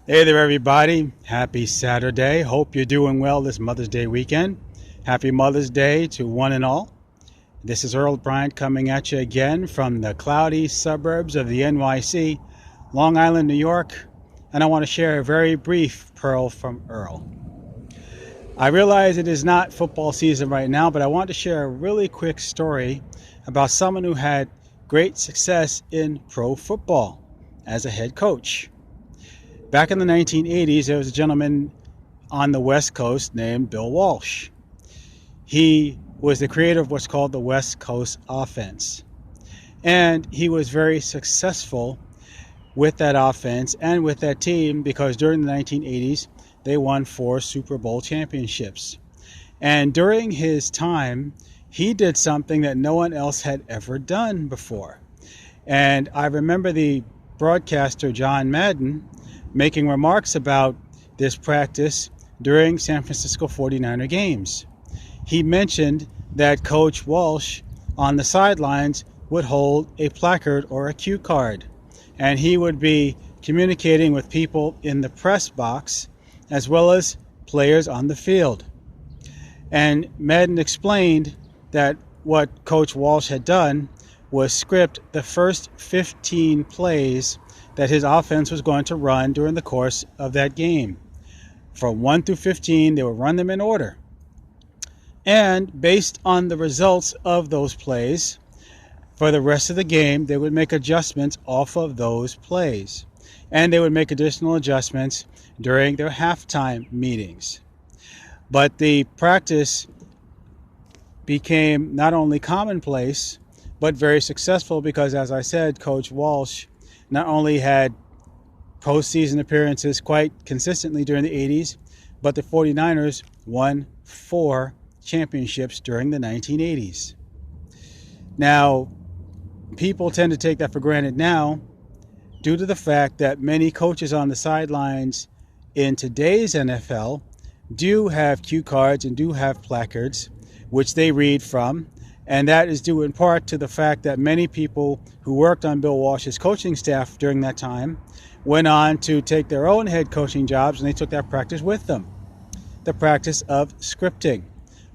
Hey there, everybody. Happy Saturday. Hope you're doing well this Mother's Day weekend. Happy Mother's Day to one and all. This is Earl Bryant coming at you again from the cloudy suburbs of the NYC, Long Island, New York, and I want to share a very brief pearl from Earl. I realize it is not football season right now, but I want to share a really quick story about someone who had great success in pro football as a head coach. Back in the 1980s, there was a gentleman on the West Coast named Bill Walsh. He was the creator of what's called the West Coast offense. And he was very successful with that offense and with that team because during the 1980s, they won 4 Super Bowl championships. And during his time, he did something that no one else had ever done before. And I remember the broadcaster, John Madden, making remarks about this practice during San Francisco 49er games. He mentioned that Coach Walsh on the sidelines would hold a placard or a cue card, and he would be communicating with people in the press box as well as players on the field. And Madden explained that what Coach Walsh had done was script the first 15 plays that his offense was going to run during the course of that game. From 1 through 15, they would run them in order. And based on the results of those plays, for the rest of the game, they would make adjustments off of those plays. And they would make additional adjustments during their halftime meetings. But the practice became not only commonplace, but very successful because, as I said, Coach Walsh not only had postseason appearances quite consistently during the 80s, but the 49ers won 4 championships during the 1980s. Now, people tend to take that for granted now due to the fact that many coaches on the sidelines in today's NFL do have cue cards and do have placards, which they read from. And that is due in part to the fact that many people who worked on Bill Walsh's coaching staff during that time went on to take their own head coaching jobs, and they took that practice with them. The practice of scripting,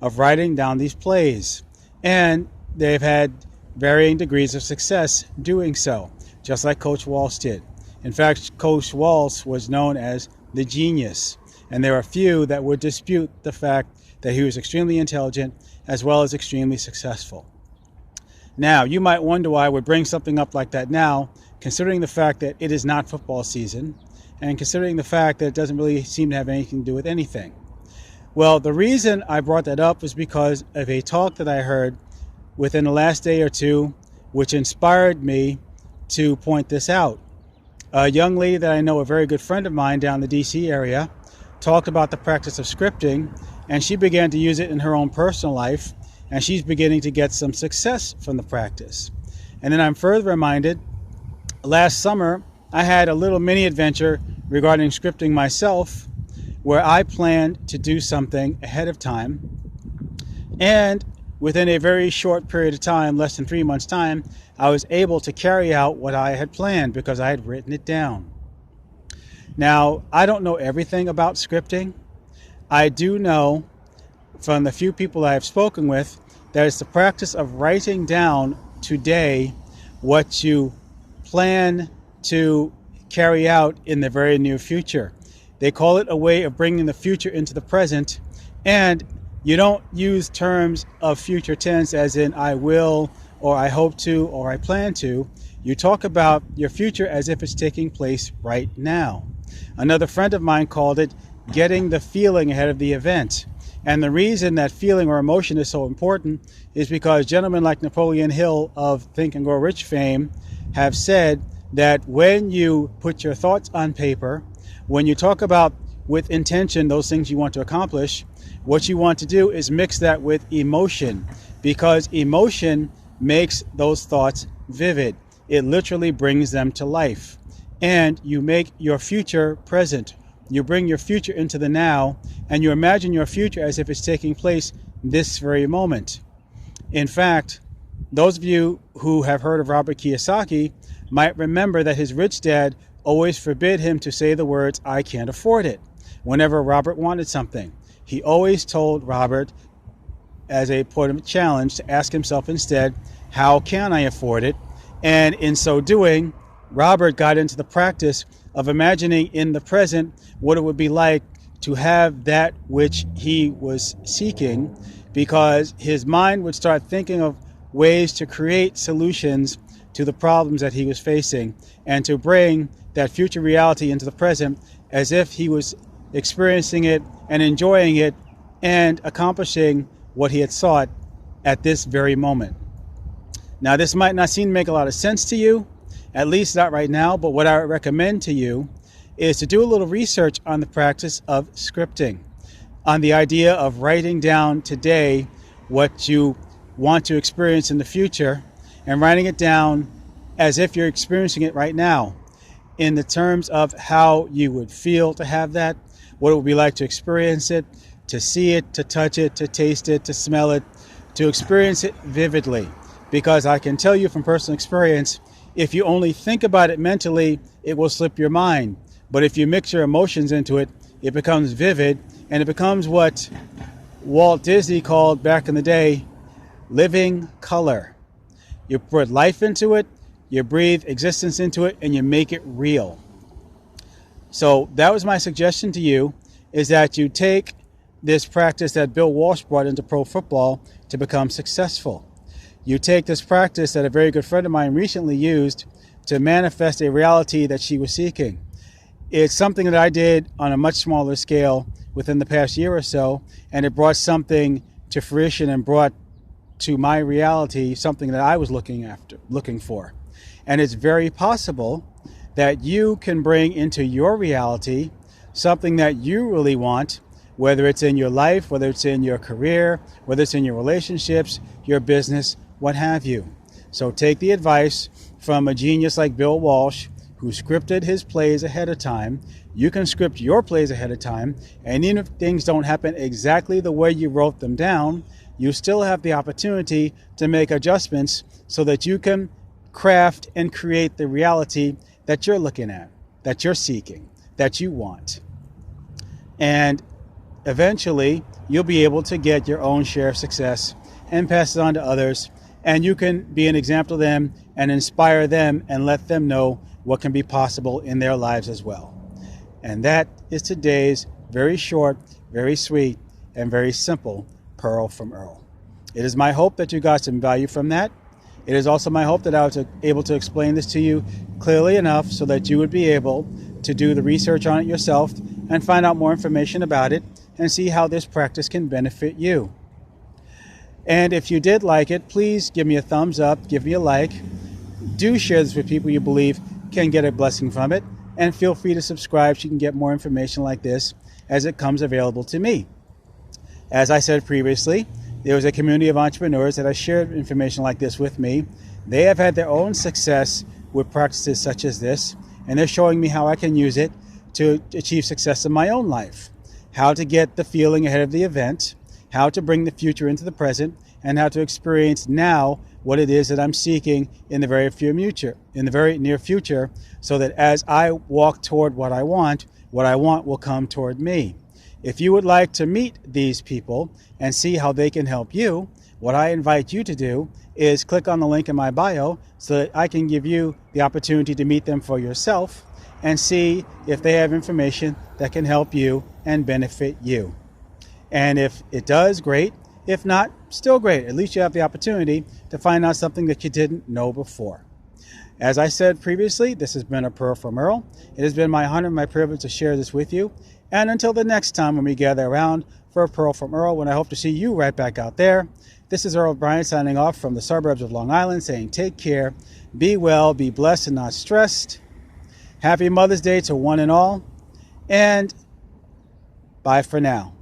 of writing down these plays. And they've had varying degrees of success doing so, just like Coach Walsh did. In fact, Coach Walsh was known as the genius, and there are few that would dispute the fact that he was extremely intelligent as well as extremely successful. Now, you might wonder why I would bring something up like that now, considering the fact that it is not football season, and considering the fact that it doesn't really seem to have anything to do with anything. Well, the reason I brought that up was because of a talk that I heard within the last day or two, which inspired me to point this out. A young lady that I know, a very good friend of mine down the DC area, talked about the practice of scripting, and she began to use it in her own personal life, and she's beginning to get some success from the practice. And then I'm further reminded, last summer, I had a little mini adventure regarding scripting myself, where I planned to do something ahead of time, and within a very short period of time, less than 3 months' time, I was able to carry out what I had planned because I had written it down. Now, I don't know everything about scripting. I do know from the few people I have spoken with that it's the practice of writing down today what you plan to carry out in the very near future. They call it a way of bringing the future into the present, and you don't use terms of future tense as in I will, or I hope to, or I plan to. You talk about your future as if it's taking place right now. Another friend of mine called it getting the feeling ahead of the event. And the reason that feeling or emotion is so important is because gentlemen like Napoleon Hill of Think and Grow Rich fame have said that when you put your thoughts on paper, when you talk about with intention those things you want to accomplish, what you want to do is mix that with emotion, because emotion makes those thoughts vivid. It literally brings them to life. And you make your future present. You bring your future into the now, and you imagine your future as if it's taking place this very moment. In fact, those of you who have heard of Robert Kiyosaki might remember that his rich dad always forbid him to say the words, "I can't afford it," whenever Robert wanted something. He always told Robert, as a point of challenge, to ask himself instead, "How can I afford it?" And in so doing, Robert got into the practice of imagining in the present what it would be like to have that which he was seeking, because his mind would start thinking of ways to create solutions to the problems that he was facing and to bring that future reality into the present as if he was experiencing it and enjoying it and accomplishing what he had sought at this very moment. Now, this might not seem to make a lot of sense to you, at least not right now, but what I would recommend to you is to do a little research on the practice of scripting, on the idea of writing down today what you want to experience in the future and writing it down as if you're experiencing it right now, in the terms of how you would feel to have that, what it would be like to experience it, to see it, to touch it, to taste it, to smell it, to experience it vividly. Because I can tell you from personal experience, if you only think about it mentally, it will slip your mind. But if you mix your emotions into it, it becomes vivid, and it becomes what Walt Disney called back in the day, living color. You put life into it, you breathe existence into it, and you make it real. So that was my suggestion to you, is that you take this practice that Bill Walsh brought into pro football to become successful. You take this practice that a very good friend of mine recently used to manifest a reality that she was seeking. It's something that I did on a much smaller scale within the past year or so, and it brought something to fruition and brought to my reality something that I was looking for. And it's very possible that you can bring into your reality something that you really want, whether it's in your life, whether it's in your career, whether it's in your relationships, your business, what have you. So take the advice from a genius like Bill Walsh, who scripted his plays ahead of time. You can script your plays ahead of time, and even if things don't happen exactly the way you wrote them down, you still have the opportunity to make adjustments so that you can craft and create the reality that you're looking at, that you're seeking, that you want. And eventually, you'll be able to get your own share of success and pass it on to others, and you can be an example to them and inspire them and let them know what can be possible in their lives as well. And that is today's very short, very sweet, and very simple Pearl from Earl. It is my hope that you got some value from that. It is also my hope that I was able to explain this to you clearly enough so that you would be able to do the research on it yourself and find out more information about it and see how this practice can benefit you. And if you did like it, please give me a thumbs up, give me a like. Do share this with people you believe can get a blessing from it, and feel free to subscribe so you can get more information like this as it comes available to me. As I said previously, there was a community of entrepreneurs that have shared information like this with me. They have had their own success with practices such as this, and they're showing me how I can use it to achieve success in my own life. How to get the feeling ahead of the event, how to bring the future into the present, and how to experience now what it is that I'm seeking in the very near future, so that as I walk toward what I want will come toward me. If you would like to meet these people and see how they can help you, what I invite you to do is click on the link in my bio so that I can give you the opportunity to meet them for yourself and see if they have information that can help you and benefit you. And if it does, great. If not, still great. At least you have the opportunity to find out something that you didn't know before. As I said previously, this has been a Pearl from Earl. It has been my honor and my privilege to share this with you. And until the next time when we gather around for a Pearl from Earl, when I hope to see you right back out there, this is Earl Bryant signing off from the suburbs of Long Island, saying take care, be well, be blessed and not stressed. Happy Mother's Day to one and all, and bye for now.